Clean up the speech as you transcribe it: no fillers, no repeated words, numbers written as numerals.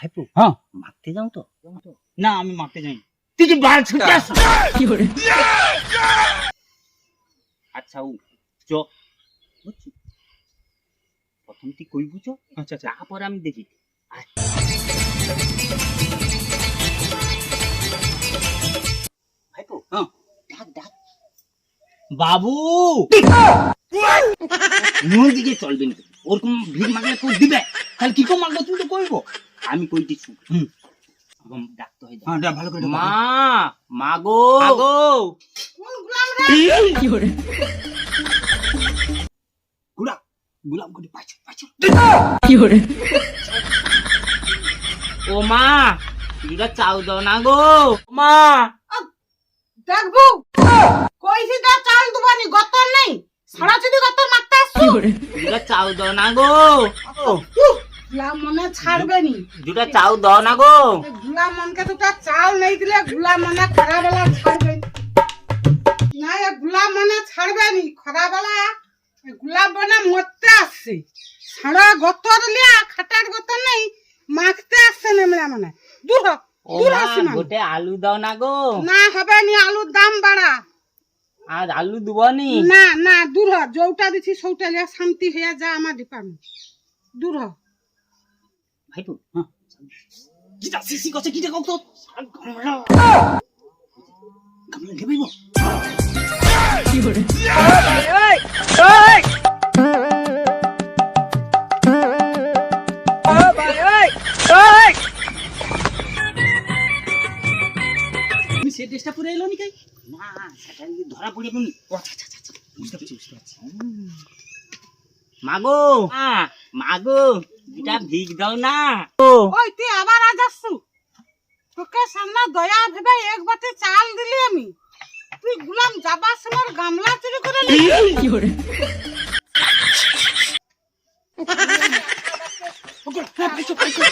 ভাইপো হ্যাঁ মারতে যাও তো? না আমি মারতে যাই। তুই কি বাল ছুটে আস? আচ্ছা ও চ বুঝছি প্রথম তুই কই বুঝো। আচ্ছা আচ্ছা তারপরে আমি দেখি। আয়। ভাইপো হ্যাঁ ডাক ডাক। বাবু মন দিকে চলবে না, ওরকম ভিড় মাগলে কেউ দিবে, তাহলে কি কো মাগবো তুই তো কইবো, আমি কই দিচ্ছি। ডাকতে হয়। হ্যাঁ ডাক ভালো করে ডাক। মা মাগো মাগো গুলাম গুলাম করে পাইছো পাইছো। ও মা দুটা চাউ দাও না গো মা। দেখবো কইছি তো চাল দুবানি গতর নেই সারা যদি গতর মারতে আসছো দুটা চাউ দাও না গো। গুলাম মনে ছাড়বে নি দুটা চাউ দাও না গো। গুলাম মনকে দুটা চাল নেই দিলে গুলাম মনে খরা বেলা ছাড়বে না, এ গুলাম মনে ছাড়বে নি খরা বেলা গুলাম মনে মরতে আসছে সারা গতর লিয়া খাটার গতর নেই মাখতে আসছে নেমলা মনে দূর হ, ও দূর মা আসি না গোটে আলু দাও না গো। না হবে নি আলুর দাম বাড়া আর আলু দিবনি। না না দূর হ, যৌটা দিছি সৌটা লিয়া শান্তি হইয়া যা আমার ডিপার্টমেন্ট দূর হ। ভাইপো হ্যাঁ কিটা সিসি কছে কিটা কও তো? গামলা নেবেইব। তুমি সে ড্রেসটা পরে এলো নি কাই? না সেটা যদি ধরা পড়ে বনি। আচ্ছা আচ্ছা আচ্ছা বুঝতে পারছি বুঝতে পারছি। মাগো মাগো দুটা ভিগ দাও না ও। ওই তুই আবার আজ আসছু তোকে সামনে দয়া ভেবে এক বাটি চাল দিলি আমি তুই গুলাম যাবার সময় গামলা চুরি করে নিলি ওকে হ্যাঁ পাইছো পাইছো।